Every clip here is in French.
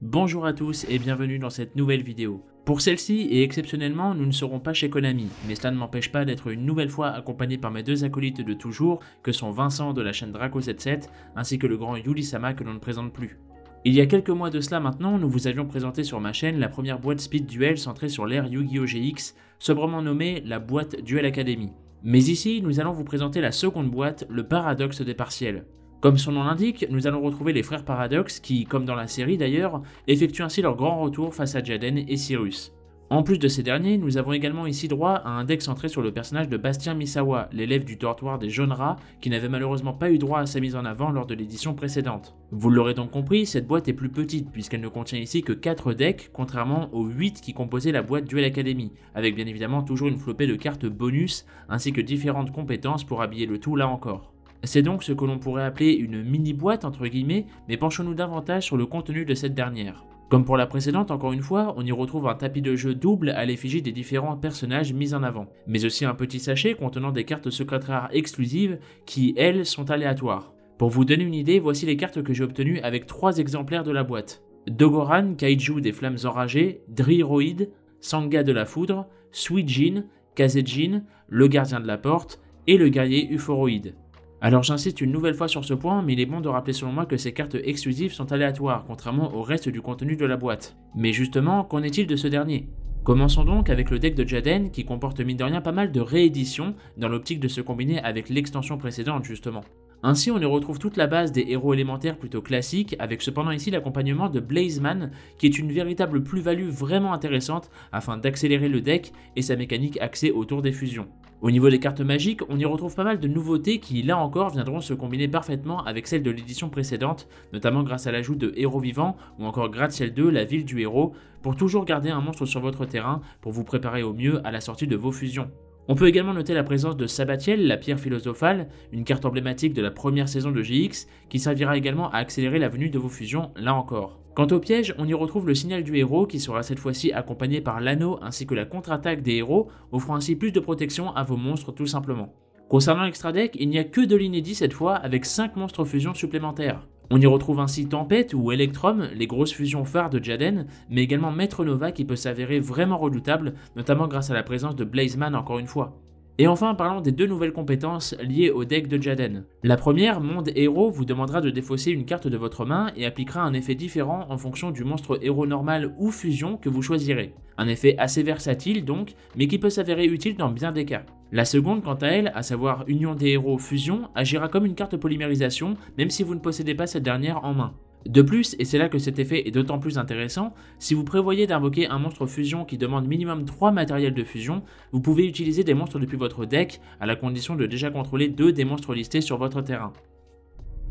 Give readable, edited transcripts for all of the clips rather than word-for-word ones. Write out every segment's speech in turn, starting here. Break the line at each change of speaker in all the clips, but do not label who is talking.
Bonjour à tous et bienvenue dans cette nouvelle vidéo. Pour celle-ci et exceptionnellement, nous ne serons pas chez Konami, mais cela ne m'empêche pas d'être une nouvelle fois accompagné par mes deux acolytes de toujours, que sont Vincent de la chaîne Draco77 ainsi que le grand Yuli-sama que l'on ne présente plus. Il y a quelques mois de cela maintenant, nous vous avions présenté sur ma chaîne la première boîte Speed Duel centrée sur l'ère Yu-Gi-Oh! GX, sobrement nommée la boîte Duel Academy. Mais ici, nous allons vous présenter la seconde boîte, le paradoxe des partiels. Comme son nom l'indique, nous allons retrouver les frères Paradox qui, comme dans la série d'ailleurs, effectuent ainsi leur grand retour face à Jaden et Cyrus. En plus de ces derniers, nous avons également ici droit à un deck centré sur le personnage de Bastien Misawa, l'élève du dortoir des jaunes rats, qui n'avait malheureusement pas eu droit à sa mise en avant lors de l'édition précédente. Vous l'aurez donc compris, cette boîte est plus petite puisqu'elle ne contient ici que 4 decks, contrairement aux 8 qui composaient la boîte Duel Academy, avec bien évidemment toujours une flopée de cartes bonus, ainsi que différentes compétences pour habiller le tout là encore. C'est donc ce que l'on pourrait appeler une mini-boîte entre guillemets, mais penchons-nous davantage sur le contenu de cette dernière. Comme pour la précédente, encore une fois, on y retrouve un tapis de jeu double à l'effigie des différents personnages mis en avant, mais aussi un petit sachet contenant des cartes secrètes rares exclusives qui, elles, sont aléatoires. Pour vous donner une idée, voici les cartes que j'ai obtenues avec 3 exemplaires de la boîte. Dogoran, Kaiju des Flammes Enragées, Driroid, Sanga de la Foudre, Suijin, Kazejin, le Gardien de la Porte et le Guerrier Euphoroïde. Alors j'insiste une nouvelle fois sur ce point, mais il est bon de rappeler selon moi que ces cartes exclusives sont aléatoires, contrairement au reste du contenu de la boîte. Mais justement, qu'en est-il de ce dernier? Commençons donc avec le deck de Jaden, qui comporte mine de rien pas mal de rééditions, dans l'optique de se combiner avec l'extension précédente justement. Ainsi on y retrouve toute la base des héros élémentaires plutôt classiques, avec cependant ici l'accompagnement de Blazeman, qui est une véritable plus-value vraiment intéressante afin d'accélérer le deck et sa mécanique axée autour des fusions. Au niveau des cartes magiques, on y retrouve pas mal de nouveautés qui, là encore, viendront se combiner parfaitement avec celles de l'édition précédente, notamment grâce à l'ajout de héros vivants ou encore Gratte-Ciel 2, la ville du héros, pour toujours garder un monstre sur votre terrain pour vous préparer au mieux à la sortie de vos fusions. On peut également noter la présence de Sabatiel, la pierre philosophale, une carte emblématique de la première saison de GX, qui servira également à accélérer la venue de vos fusions, là encore. Quant au piège, on y retrouve le signal du héros qui sera cette fois-ci accompagné par l'anneau ainsi que la contre-attaque des héros, offrant ainsi plus de protection à vos monstres tout simplement. Concernant l'extra deck, il n'y a que de l'inédit cette fois avec 5 monstres fusions supplémentaires. On y retrouve ainsi Tempête ou Electrum, les grosses fusions phares de Jaden, mais également Maître Nova qui peut s'avérer vraiment redoutable, notamment grâce à la présence de Blazeman encore une fois. Et enfin, parlons des 2 nouvelles compétences liées au deck de Jaden. La première, Monde Héros, vous demandera de défausser une carte de votre main et appliquera un effet différent en fonction du monstre héros normal ou fusion que vous choisirez. Un effet assez versatile donc, mais qui peut s'avérer utile dans bien des cas. La seconde, quant à elle, à savoir Union des Héros Fusion, agira comme une carte polymérisation, même si vous ne possédez pas cette dernière en main. De plus, et c'est là que cet effet est d'autant plus intéressant, si vous prévoyez d'invoquer un monstre fusion qui demande minimum 3 matériels de fusion, vous pouvez utiliser des monstres depuis votre deck, à la condition de déjà contrôler 2 des monstres listés sur votre terrain.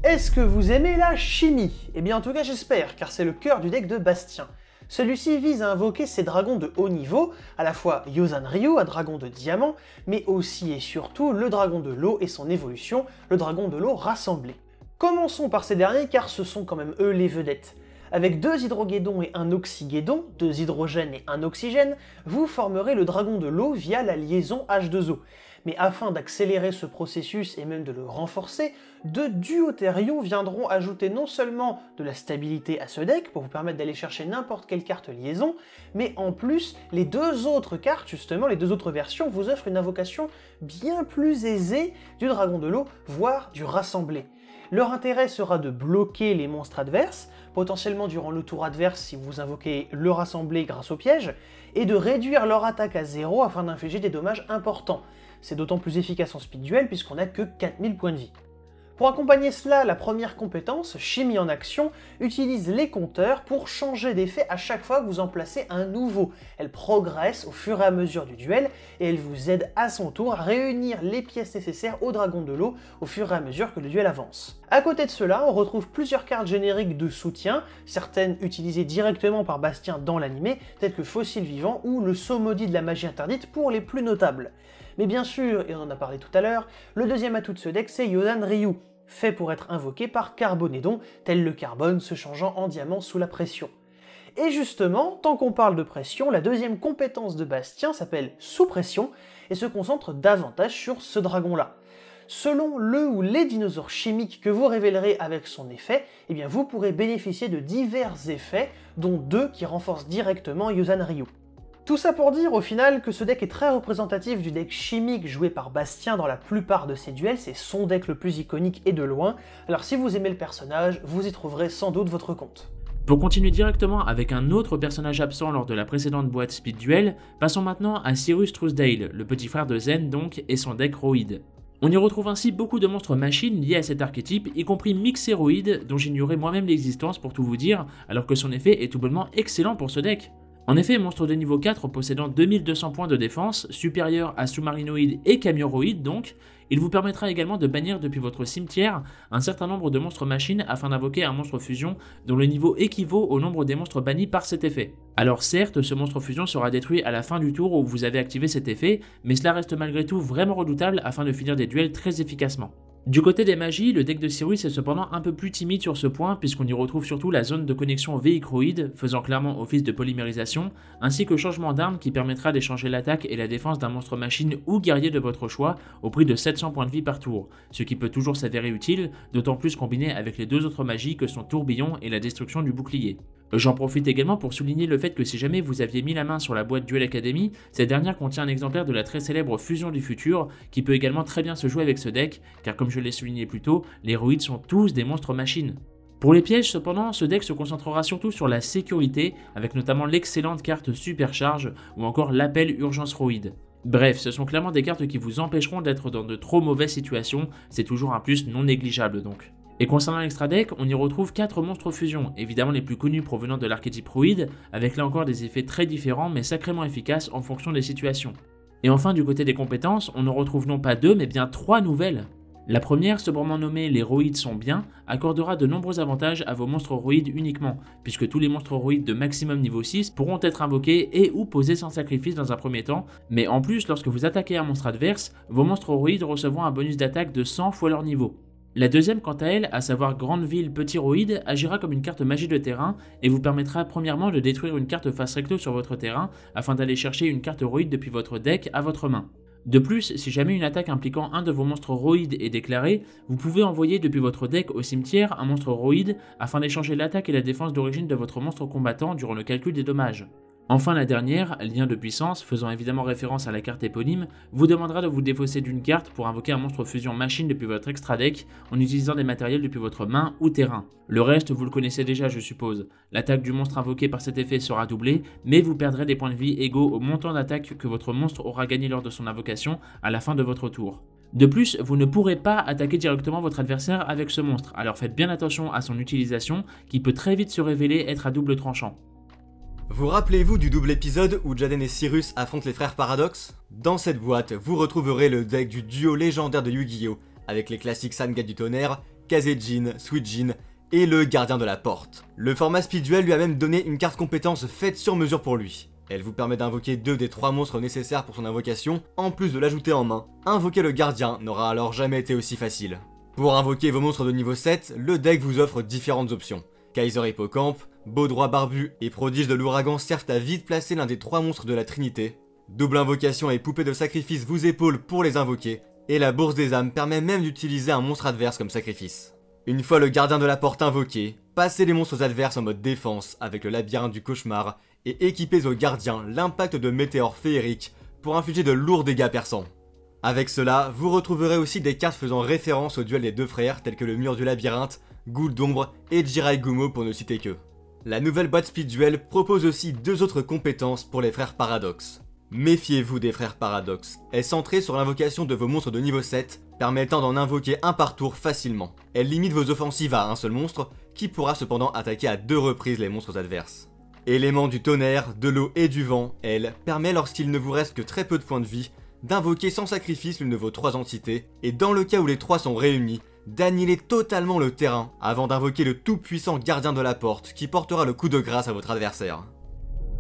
Est-ce que vous aimez la chimie? Eh bien en tout cas j'espère, car c'est le cœur du deck de Bastien. Celui-ci vise à invoquer ses dragons de haut niveau, à la fois Yosan Ryu, un dragon de diamant, mais aussi et surtout le dragon de l'eau et son évolution, le dragon de l'eau rassemblé. Commençons par ces derniers car ce sont quand même eux les vedettes. Avec 2 hydrogédons et un oxygédon, 2 hydrogènes et un oxygène, vous formerez le dragon de l'eau via la liaison H2O. Mais afin d'accélérer ce processus et même de le renforcer, 2 duothérions viendront ajouter non seulement de la stabilité à ce deck pour vous permettre d'aller chercher n'importe quelle carte liaison, mais en plus, les 2 autres cartes, justement, les 2 autres versions, vous offrent une invocation bien plus aisée du dragon de l'eau, voire du rassemblé. Leur intérêt sera de bloquer les monstres adverses, potentiellement durant le tour adverse si vous invoquez le rassemblé grâce au piège, et de réduire leur attaque à 0 afin d'infliger des dommages importants. C'est d'autant plus efficace en speed duel puisqu'on n'a que 4000 points de vie. Pour accompagner cela, la première compétence, Chimie en action, utilise les compteurs pour changer d'effet à chaque fois que vous en placez un nouveau. Elle progresse au fur et à mesure du duel et elle vous aide à son tour à réunir les pièces nécessaires au dragon de l'eau au fur et à mesure que le duel avance. À côté de cela, on retrouve plusieurs cartes génériques de soutien, certaines utilisées directement par Bastien dans l'animé, telles que Fossile Vivant ou le saut maudit de la magie interdite pour les plus notables. Mais bien sûr, et on en a parlé tout à l'heure, le deuxième atout de ce deck c'est Yosan Ryu, fait pour être invoqué par Carbonédon, tel le carbone se changeant en diamant sous la pression. Et justement, tant qu'on parle de pression, la deuxième compétence de Bastien s'appelle Sous Pression, et se concentre davantage sur ce dragon-là. selon le ou les dinosaures chimiques que vous révélerez avec son effet, eh bien vous pourrez bénéficier de divers effets, dont 2 qui renforcent directement Yosan Ryu. Tout ça pour dire au final que ce deck est très représentatif du deck chimique joué par Bastien dans la plupart de ses duels, c'est son deck le plus iconique et de loin, alors si vous aimez le personnage, vous y trouverez sans doute votre compte.
Pour continuer directement avec un autre personnage absent lors de la précédente boîte Speed Duel, passons maintenant à Cyrus Truesdale, le petit frère de Zen donc, et son deck Roid. On y retrouve ainsi beaucoup de monstres machines liés à cet archétype, y compris Mixeroid, dont j'ignorais moi-même l'existence pour tout vous dire, alors que son effet est tout bonnement excellent pour ce deck. En effet, monstre de niveau 4 possédant 2200 points de défense, supérieur à Submarinoid et Camioroid donc, il vous permettra également de bannir depuis votre cimetière un certain nombre de monstres machines afin d'invoquer un monstre fusion dont le niveau équivaut au nombre des monstres bannis par cet effet. Alors certes, ce monstre fusion sera détruit à la fin du tour où vous avez activé cet effet, mais cela reste malgré tout vraiment redoutable afin de finir des duels très efficacement. Du côté des magies, le deck de Cyrus est cependant un peu plus timide sur ce point puisqu'on y retrouve surtout la zone de connexion véhicroïde faisant clairement office de polymérisation, ainsi que changement d'arme qui permettra d'échanger l'attaque et la défense d'un monstre machine ou guerrier de votre choix au prix de 700 points de vie par tour, ce qui peut toujours s'avérer utile, d'autant plus combiné avec les 2 autres magies que sont Tourbillon et la destruction du bouclier. J'en profite également pour souligner le fait que si jamais vous aviez mis la main sur la boîte Duel Academy, cette dernière contient un exemplaire de la très célèbre Fusion du futur, qui peut également très bien se jouer avec ce deck, car comme je l'ai souligné plus tôt, les Roids sont tous des monstres machines. Pour les pièges cependant, ce deck se concentrera surtout sur la sécurité, avec notamment l'excellente carte Supercharge, ou encore l'appel Urgence Roid. Bref, ce sont clairement des cartes qui vous empêcheront d'être dans de trop mauvaises situations, c'est toujours un plus non négligeable donc. Et concernant l'extra deck, on y retrouve 4 monstres fusion, évidemment les plus connus provenant de l'archétype Roid, avec là encore des effets très différents mais sacrément efficaces en fonction des situations. Et enfin du côté des compétences, on en retrouve non pas 2 mais bien 3 nouvelles. La première, sobrement nommée les Roids sont bien, accordera de nombreux avantages à vos monstres Roids uniquement, puisque tous les monstres Roids de maximum niveau 6 pourront être invoqués et ou posés sans sacrifice dans un premier temps, mais en plus lorsque vous attaquez un monstre adverse, vos monstres Roids recevront un bonus d'attaque de 100 fois leur niveau. La deuxième, quant à elle, à savoir Grande Ville Petit Roid, agira comme une carte magie de terrain et vous permettra premièrement de détruire une carte face recto sur votre terrain afin d'aller chercher une carte Roid depuis votre deck à votre main. De plus, si jamais une attaque impliquant un de vos monstres Roid est déclarée, vous pouvez envoyer depuis votre deck au cimetière un monstre Roid afin d'échanger l'attaque et la défense d'origine de votre monstre combattant durant le calcul des dommages. Enfin la dernière, lien de puissance, faisant évidemment référence à la carte éponyme, vous demandera de vous défausser d'une carte pour invoquer un monstre fusion machine depuis votre extra deck en utilisant des matériels depuis votre main ou terrain. Le reste vous le connaissez déjà je suppose, l'attaque du monstre invoqué par cet effet sera doublée, mais vous perdrez des points de vie égaux au montant d'attaque que votre monstre aura gagné lors de son invocation à la fin de votre tour. De plus, vous ne pourrez pas attaquer directement votre adversaire avec ce monstre, alors faites bien attention à son utilisation qui peut très vite se révéler être à double tranchant.
Vous rappelez-vous du double épisode où Jaden et Cyrus affrontent les frères Paradox? Dans cette boîte, vous retrouverez le deck du duo légendaire de Yu-Gi-Oh! Avec les classiques Sangha du Tonnerre, Kazejin, Suijin et le Gardien de la Porte. Le format Speed Duel lui a même donné une carte compétence faite sur mesure pour lui. Elle vous permet d'invoquer 2 des 3 monstres nécessaires pour son invocation, en plus de l'ajouter en main. Invoquer le Gardien n'aura alors jamais été aussi facile. Pour invoquer vos monstres de niveau 7, le deck vous offre différentes options. Kaiser Hippocampe, Baudroie Barbu et Prodige de l'Ouragan servent à vite placer l'un des 3 monstres de la Trinité. Double invocation et poupée de sacrifice vous épaulent pour les invoquer, et la Bourse des âmes permet même d'utiliser un monstre adverse comme sacrifice. Une fois le Gardien de la Porte invoqué, passez les monstres adverses en mode défense avec le Labyrinthe du Cauchemar et équipez au Gardien l'impact de Météore Féerique pour infliger de lourds dégâts perçants. Avec cela, vous retrouverez aussi des cartes faisant référence au duel des 2 frères tels que le Mur du Labyrinthe, Ghoul d'Ombre et Jirai Gumo pour ne citer que. La nouvelle boîte Speed Duel propose aussi 2 autres compétences pour les frères Paradox. Méfiez-vous des frères Paradox, elle est centrée sur l'invocation de vos monstres de niveau 7, permettant d'en invoquer un par tour facilement. Elle limite vos offensives à un seul monstre, qui pourra cependant attaquer à 2 reprises les monstres adverses. Élément du tonnerre, de l'eau et du vent, elle permet lorsqu'il ne vous reste que très peu de points de vie, d'invoquer sans sacrifice l'une de vos 3 entités, et dans le cas où les 3 sont réunis, d'annihiler totalement le terrain avant d'invoquer le tout-puissant Gardien de la Porte qui portera le coup de grâce à votre adversaire.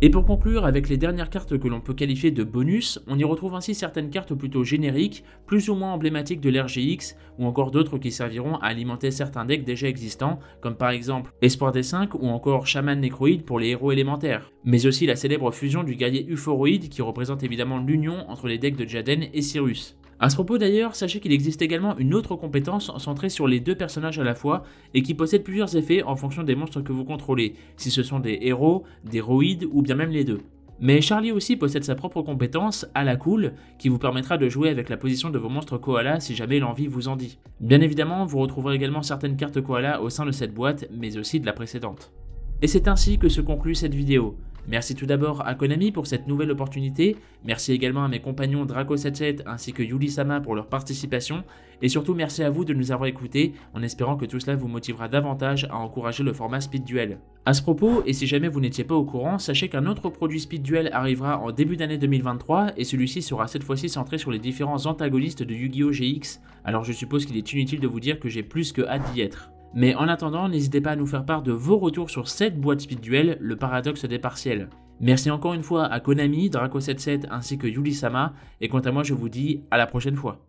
Et pour conclure avec les dernières cartes que l'on peut qualifier de bonus, on y retrouve ainsi certaines cartes plutôt génériques, plus ou moins emblématiques de l'RGX, ou encore d'autres qui serviront à alimenter certains decks déjà existants, comme par exemple Espoir des 5 ou encore Shaman Necroid pour les héros élémentaires, mais aussi la célèbre fusion du guerrier Euphoroid qui représente évidemment l'union entre les decks de Jaden et Cyrus. À ce propos d'ailleurs, sachez qu'il existe également une autre compétence centrée sur les deux personnages à la fois et qui possède plusieurs effets en fonction des monstres que vous contrôlez, si ce sont des héros, des héroïdes ou bien même les deux. Mais Charlie aussi possède sa propre compétence, à la cool, qui vous permettra de jouer avec la position de vos monstres koala si jamais l'envie vous en dit. Bien évidemment, vous retrouverez également certaines cartes koala au sein de cette boîte, mais aussi de la précédente. Et c'est ainsi que se conclut cette vidéo. Merci tout d'abord à Konami pour cette nouvelle opportunité, merci également à mes compagnons Draco77 ainsi que Yuli-sama pour leur participation, et surtout merci à vous de nous avoir écoutés, en espérant que tout cela vous motivera davantage à encourager le format Speed Duel. A ce propos, et si jamais vous n'étiez pas au courant, sachez qu'un autre produit Speed Duel arrivera en début d'année 2023, et celui-ci sera cette fois-ci centré sur les différents antagonistes de Yu-Gi-Oh! GX, alors je suppose qu'il est inutile de vous dire que j'ai plus que hâte d'y être. Mais en attendant, n'hésitez pas à nous faire part de vos retours sur cette boîte Speed Duel, le paradoxe des partiels. Merci encore une fois à Konami, Draco77 ainsi que Yuli-sama, et quant à moi je vous dis à la prochaine fois.